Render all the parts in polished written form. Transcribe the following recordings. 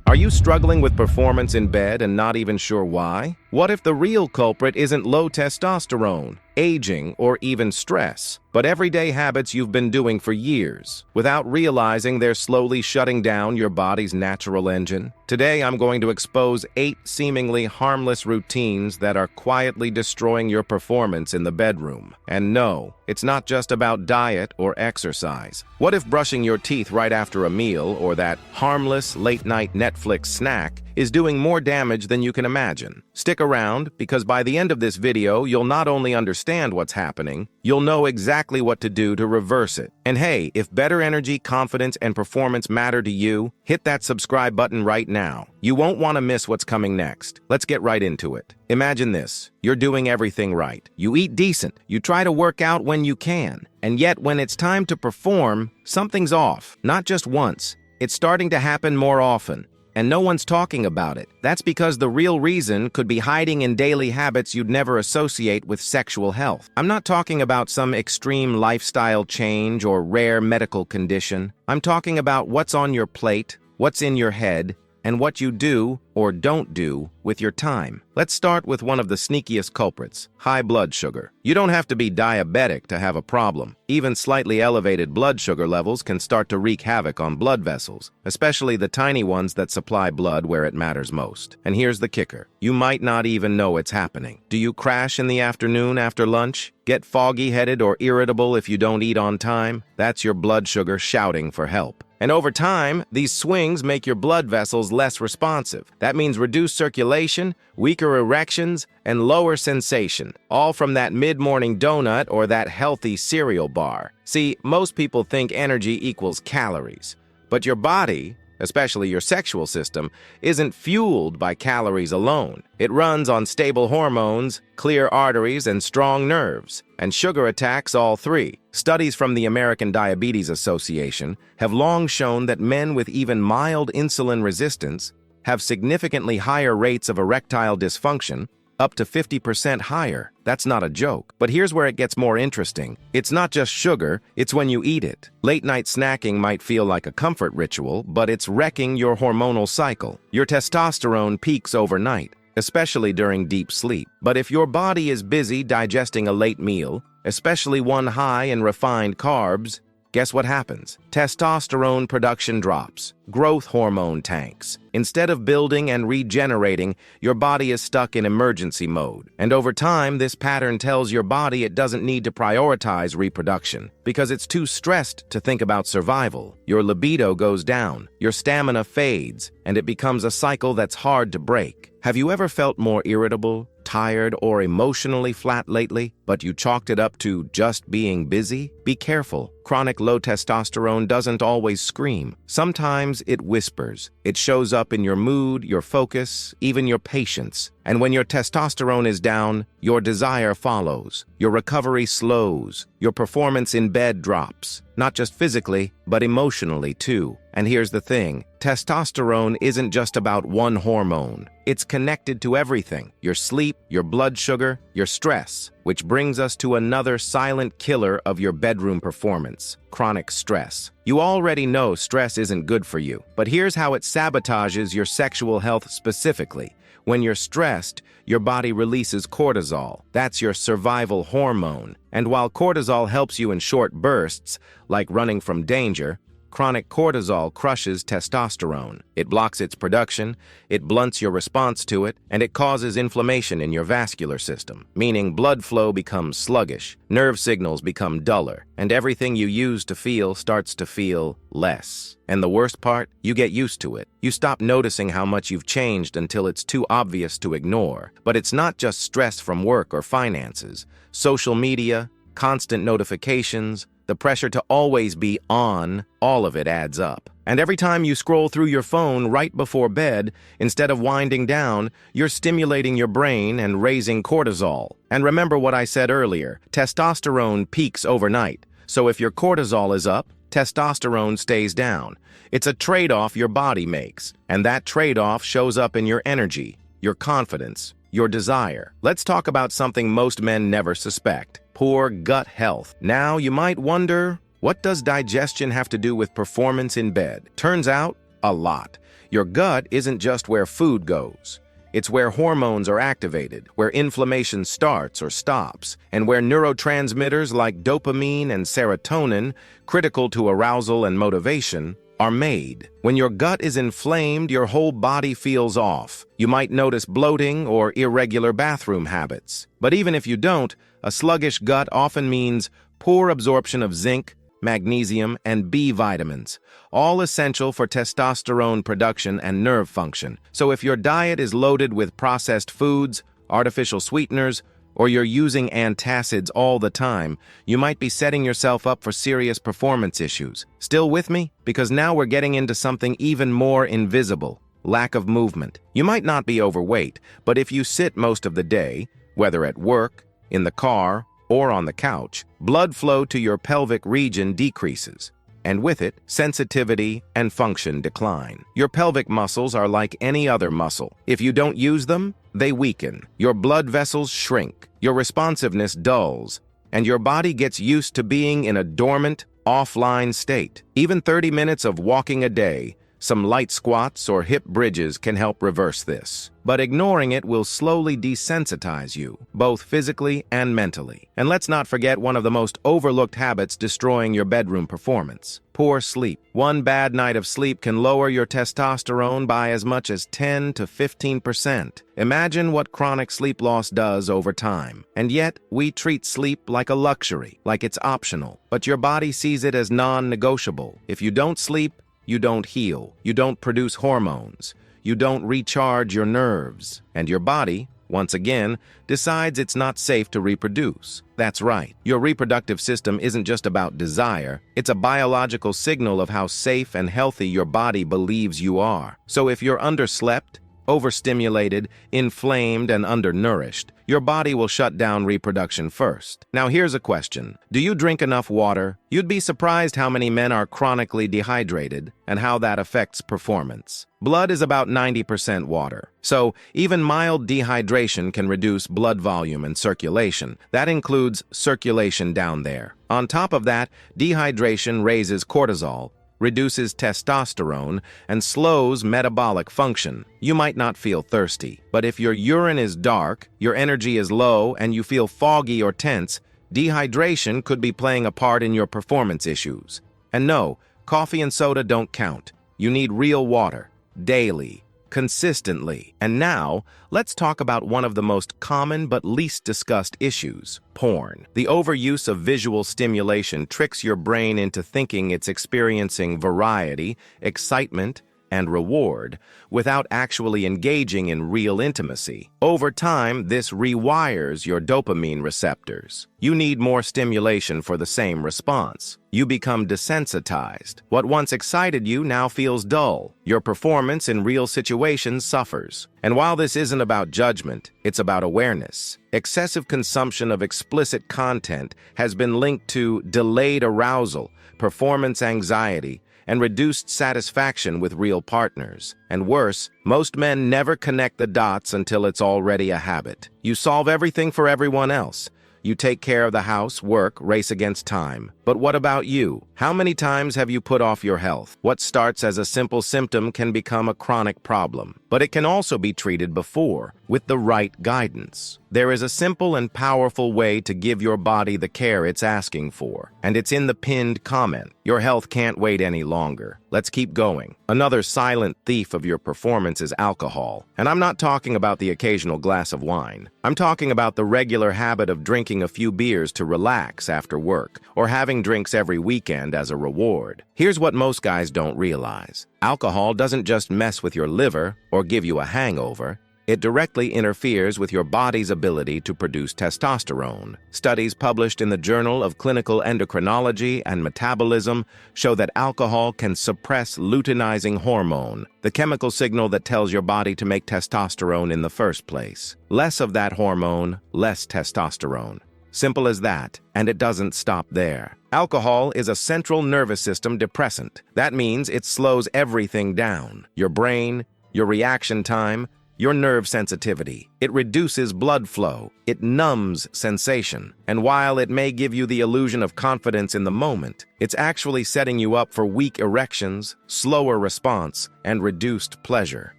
Are you struggling with performance in bed and not even sure why? What if the real culprit isn't low testosterone, aging, or even stress, but everyday habits you've been doing for years, without realizing they're slowly shutting down your body's natural engine? Today, I'm going to expose 8 seemingly harmless routines that are quietly destroying your performance in the bedroom. And no, it's not just about diet or exercise. What if brushing your teeth right after a meal or that harmless late-night Netflix snack is doing more damage than you can imagine? Stick around, because by the end of this video, you'll not only understand what's happening, you'll know exactly what to do to reverse it. And hey, if better energy, confidence, and performance matter to you, hit that subscribe button right now. You won't want to miss what's coming next. Let's get right into it. Imagine this. You're doing everything right. You eat decent. You try to work out when you can. And yet, when it's time to perform, something's off. Not just once. It's starting to happen more often. And no one's talking about it. That's because the real reason could be hiding in daily habits you'd never associate with sexual health. I'm not talking about some extreme lifestyle change or rare medical condition. I'm talking about what's on your plate, what's in your head, and what you do or don't do with your time. Let's start with one of the sneakiest culprits: high blood sugar. You don't have to be diabetic to have a problem. Even slightly elevated blood sugar levels can start to wreak havoc on blood vessels, especially the tiny ones that supply blood where it matters most. And here's the kicker: you might not even know it's happening. Do you crash in the afternoon after lunch? Get foggy-headed or irritable if you don't eat on time? That's your blood sugar shouting for help. And over time, these swings make your blood vessels less responsive. That means reduced circulation, weaker erections, and lower sensation, all from that mid-morning donut or that healthy cereal bar. See, most people think energy equals calories, but your body, especially your sexual system, isn't fueled by calories alone. It runs on stable hormones, clear arteries, and strong nerves. And sugar attacks all three. Studies from the American Diabetes Association have long shown that men with even mild insulin resistance have significantly higher rates of erectile dysfunction, up to 50% higher. That's not a joke. But here's where it gets more interesting. It's not just sugar, it's when you eat it. Late-night snacking might feel like a comfort ritual, but it's wrecking your hormonal cycle. Your testosterone peaks overnight, especially during deep sleep. But if your body is busy digesting a late meal, especially one high in refined carbs, guess what happens? Testosterone production drops. Growth hormone tanks. Instead of building and regenerating, your body is stuck in emergency mode. And over time, this pattern tells your body it doesn't need to prioritize reproduction because it's too stressed to think about survival. Your libido goes down, your stamina fades, and it becomes a cycle that's hard to break. Have you ever felt more irritable, tired, or emotionally flat lately, but you chalked it up to just being busy? Be careful. Chronic low testosterone doesn't always scream. Sometimes it whispers. It shows up in your mood, your focus, even your patience. And when your testosterone is down, your desire follows. Your recovery slows. Your performance in bed drops. Not just physically, but emotionally too. And here's the thing: testosterone isn't just about one hormone. It's connected to everything: your sleep, your blood sugar, your stress. Which brings us to another silent killer of your bedroom performance: chronic stress. You already know stress isn't good for you, but here's how it sabotages your sexual health specifically. When you're stressed, your body releases cortisol. That's your survival hormone. And while cortisol helps you in short bursts, like running from danger, chronic cortisol crushes testosterone. It blocks its production, it blunts your response to it, and it causes inflammation in your vascular system, meaning blood flow becomes sluggish, nerve signals become duller, and everything you used to feel starts to feel less. And the worst part? You get used to it. You stop noticing how much you've changed until it's too obvious to ignore. But it's not just stress from work or finances. Social media, constant notifications, the pressure to always be on, all of it adds up. And every time you scroll through your phone right before bed, instead of winding down, you're stimulating your brain and raising cortisol. And remember what I said earlier: testosterone peaks overnight. So if your cortisol is up, testosterone stays down. It's a trade-off your body makes. And that trade-off shows up in your energy, your confidence, your desire. Let's talk about something most men never suspect: poor gut health. Now, you might wonder, what does digestion have to do with performance in bed? Turns out, a lot. Your gut isn't just where food goes. It's where hormones are activated, where inflammation starts or stops, and where neurotransmitters like dopamine and serotonin, critical to arousal and motivation, are made. When your gut is inflamed, your whole body feels off. You might notice bloating or irregular bathroom habits. But even if you don't, a sluggish gut often means poor absorption of zinc, magnesium, and B vitamins, all essential for testosterone production and nerve function. So if your diet is loaded with processed foods, artificial sweeteners, or you're using antacids all the time, you might be setting yourself up for serious performance issues. Still with me? Because now we're getting into something even more invisible: lack of movement. You might not be overweight, but if you sit most of the day, whether at work, in the car, or on the couch, blood flow to your pelvic region decreases, and with it, sensitivity and function decline. Your pelvic muscles are like any other muscle. If you don't use them, they weaken. Your blood vessels shrink, your responsiveness dulls, and your body gets used to being in a dormant, offline state. Even 30 minutes of walking a day, some light squats or hip bridges can help reverse this. But ignoring it will slowly desensitize you, both physically and mentally. And let's not forget one of the most overlooked habits destroying your bedroom performance: poor sleep. One bad night of sleep can lower your testosterone by as much as 10 to 15%. Imagine what chronic sleep loss does over time. And yet, we treat sleep like a luxury, like it's optional. But your body sees it as non-negotiable. If you don't sleep, you don't heal, you don't produce hormones, you don't recharge your nerves, and your body, once again, decides it's not safe to reproduce. That's right, your reproductive system isn't just about desire, it's a biological signal of how safe and healthy your body believes you are. So if you're underslept, overstimulated, inflamed, and undernourished, your body will shut down reproduction first. Now here's a question. Do you drink enough water? You'd be surprised how many men are chronically dehydrated and how that affects performance. Blood is about 90% water, so even mild dehydration can reduce blood volume and circulation. That includes circulation down there. On top of that, dehydration raises cortisol, reduces testosterone, and slows metabolic function. You might not feel thirsty, but if your urine is dark, your energy is low, and you feel foggy or tense, dehydration could be playing a part in your performance issues. And no, coffee and soda don't count. You need real water, daily, consistently. And now, let's talk about one of the most common but least discussed issues: porn. The overuse of visual stimulation tricks your brain into thinking it's experiencing variety, excitement, and reward without actually engaging in real intimacy. Over time, this rewires your dopamine receptors. You need more stimulation for the same response. You become desensitized. What once excited you now feels dull. Your performance in real situations suffers. And while this isn't about judgment, it's about awareness. Excessive consumption of explicit content has been linked to delayed arousal, performance anxiety, and reduced satisfaction with real partners. And worse, most men never connect the dots until it's already a habit. You solve everything for everyone else. You take care of the house, work, race against time. But what about you? How many times have you put off your health? What starts as a simple symptom can become a chronic problem. But it can also be treated before, with the right guidance. There is a simple and powerful way to give your body the care it's asking for, and it's in the pinned comment. Your health can't wait any longer. Let's keep going. Another silent thief of your performance is alcohol. And I'm not talking about the occasional glass of wine. I'm talking about the regular habit of drinking a few beers to relax after work, or having drinks every weekend as a reward. Here's what most guys don't realize. Alcohol doesn't just mess with your liver or give you a hangover. It directly interferes with your body's ability to produce testosterone. Studies published in the Journal of Clinical Endocrinology and Metabolism show that alcohol can suppress luteinizing hormone, the chemical signal that tells your body to make testosterone in the first place. Less of that hormone, less testosterone. Simple as that, and it doesn't stop there. Alcohol is a central nervous system depressant. That means it slows everything down: your brain, your reaction time, your nerve sensitivity. It reduces blood flow. It numbs sensation. And while it may give you the illusion of confidence in the moment, it's actually setting you up for weak erections, slower response, and reduced pleasure.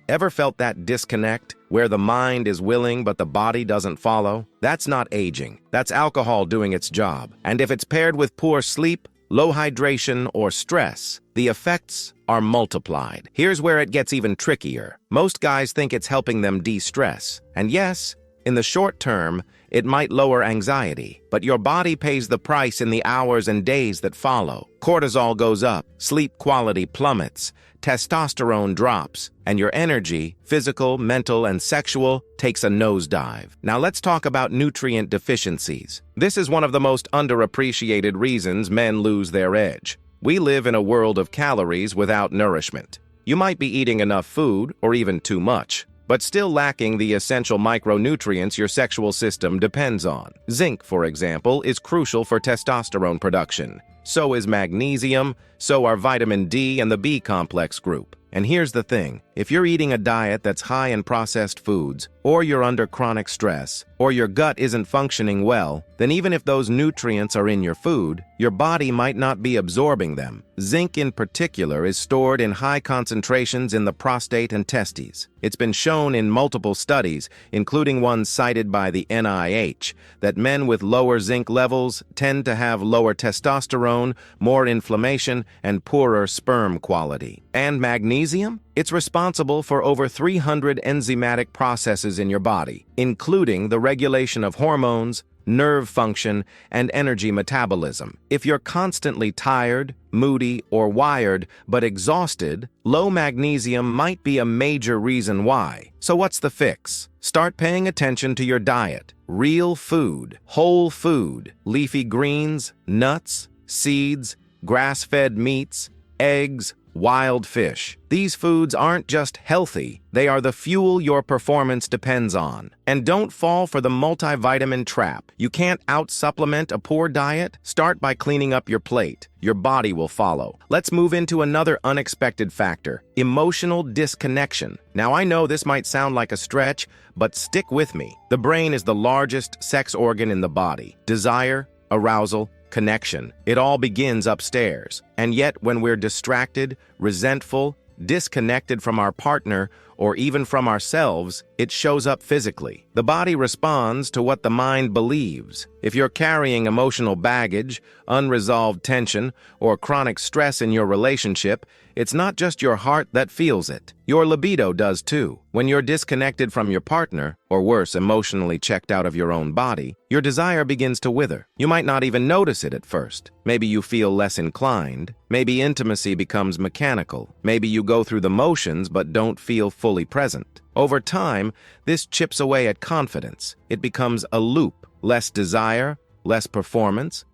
Ever felt that disconnect, where the mind is willing but the body doesn't follow? That's not aging. That's alcohol doing its job. And if it's paired with poor sleep, low hydration, or stress, the effects are multiplied. Here's where it gets even trickier. Most guys think it's helping them de-stress. And yes, in the short term, it might lower anxiety, but your body pays the price in the hours and days that follow. Cortisol goes up, sleep quality plummets, testosterone drops, and your energy, physical, mental, and sexual, takes a nosedive. Now let's talk about nutrient deficiencies. This is one of the most underappreciated reasons men lose their edge. We live in a world of calories without nourishment. You might be eating enough food, or even too much, but still lacking the essential micronutrients your sexual system depends on. Zinc, for example, is crucial for testosterone production. So is magnesium, so are vitamin D and the B complex group. And here's the thing, if you're eating a diet that's high in processed foods, or you're under chronic stress, or your gut isn't functioning well, then even if those nutrients are in your food, your body might not be absorbing them. Zinc in particular is stored in high concentrations in the prostate and testes. It's been shown in multiple studies, including one cited by the NIH, that men with lower zinc levels tend to have lower testosterone, more inflammation, and poorer sperm quality. And magnesium? It's responsible for over 300 enzymatic processes in your body, including the regulation of hormones, nerve function, and energy metabolism. If you're constantly tired, moody, or wired, but exhausted, low magnesium might be a major reason why. So what's the fix? Start paying attention to your diet. Real food, whole food, leafy greens, nuts, seeds, grass-fed meats, eggs, wild fish. These foods aren't just healthy, they are the fuel your performance depends on. And don't fall for the multivitamin trap. You can't out-supplement a poor diet? Start by cleaning up your plate. Your body will follow. Let's move into another unexpected factor, emotional disconnection. Now I know this might sound like a stretch, but stick with me. The brain is the largest sex organ in the body. Desire, arousal, connection. It all begins upstairs. And yet, when we're distracted, resentful, disconnected from our partner, or even from ourselves, it shows up physically. The body responds to what the mind believes. If you're carrying emotional baggage, unresolved tension, or chronic stress in your relationship, it's not just your heart that feels it. Your libido does too. When you're disconnected from your partner, or worse, emotionally checked out of your own body, your desire begins to wither. You might not even notice it at first. Maybe you feel less inclined. Maybe intimacy becomes mechanical. Maybe you go through the motions but don't feel fully present. Over time, this chips away at confidence. It becomes a loop. Less desire, less performance,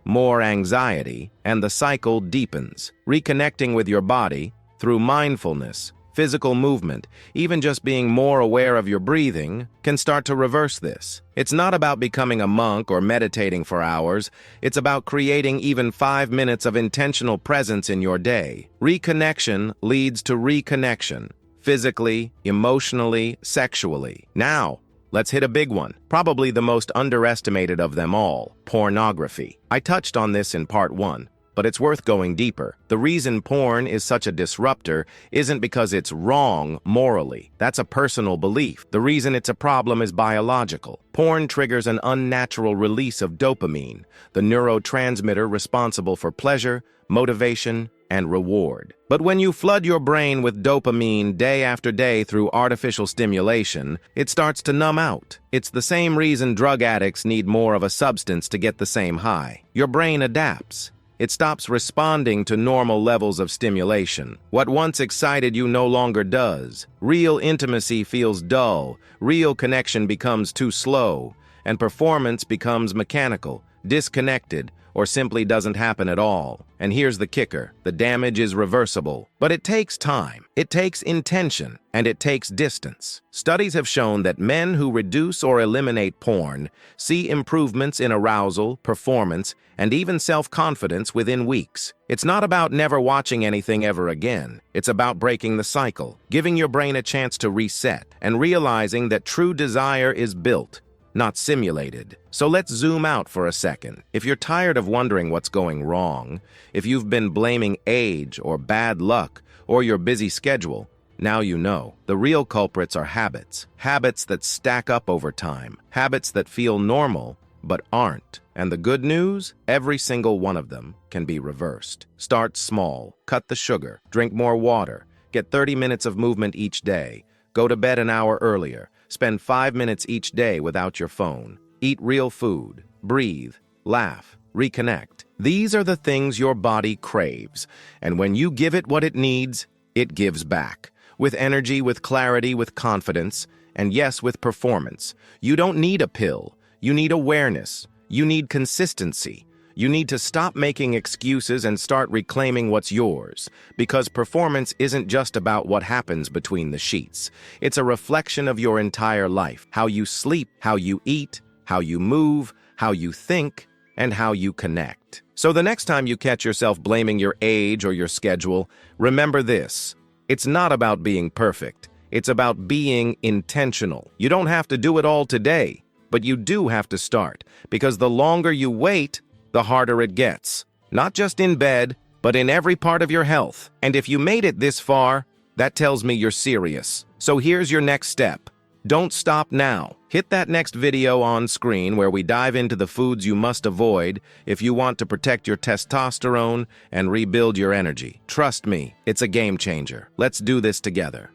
more anxiety, and the cycle deepens. Reconnecting with your body through mindfulness, physical movement, even just being more aware of your breathing, can start to reverse this. It's not about becoming a monk or meditating for hours. It's about creating even 5 minutes of intentional presence in your day. Reconnection leads to reconnection, physically, emotionally, sexually. Now, let's hit a big one, probably the most underestimated of them all, pornography. I touched on this in part 1, but it's worth going deeper. The reason porn is such a disruptor isn't because it's wrong morally. That's a personal belief. The reason it's a problem is biological. Porn triggers an unnatural release of dopamine, the neurotransmitter responsible for pleasure, motivation, and reward. But when you flood your brain with dopamine day after day through artificial stimulation, it starts to numb out. It's the same reason drug addicts need more of a substance to get the same high. Your brain adapts. It stops responding to normal levels of stimulation. What once excited you no longer does. Real intimacy feels dull, real connection becomes too slow, and performance becomes mechanical, disconnected, or simply doesn't happen at all. And here's the kicker: the damage is reversible. But it takes time, it takes intention, and it takes distance. Studies have shown that men who reduce or eliminate porn see improvements in arousal, performance, and even self-confidence within weeks. It's not about never watching anything ever again. It's about breaking the cycle, giving your brain a chance to reset, and realizing that true desire is built, not simulated. So let's zoom out for a second. If you're tired of wondering what's going wrong, if you've been blaming age or bad luck or your busy schedule, now you know. The real culprits are habits. Habits that stack up over time. Habits that feel normal but aren't. And the good news? Every single one of them can be reversed. Start small. Cut the sugar. Drink more water. Get 30 minutes of movement each day. Go to bed an hour earlier. Spend 5 minutes each day without your phone. Eat real food. Breathe. Laugh. Reconnect. These are the things your body craves. And when you give it what it needs, it gives back. With energy, with clarity, with confidence, and yes, with performance. You don't need a pill. You need awareness. You need consistency. You need to stop making excuses and start reclaiming what's yours. Because performance isn't just about what happens between the sheets. It's a reflection of your entire life. How you sleep, how you eat, how you move, how you think, and how you connect. So the next time you catch yourself blaming your age or your schedule, remember this: it's not about being perfect. It's about being intentional. You don't have to do it all today, but you do have to start, because the longer you wait, the harder it gets. Not just in bed, but in every part of your health. And if you made it this far, that tells me you're serious. So here's your next step. Don't stop now. Hit that next video on screen where we dive into the foods you must avoid if you want to protect your testosterone and rebuild your energy. Trust me, it's a game changer. Let's do this together.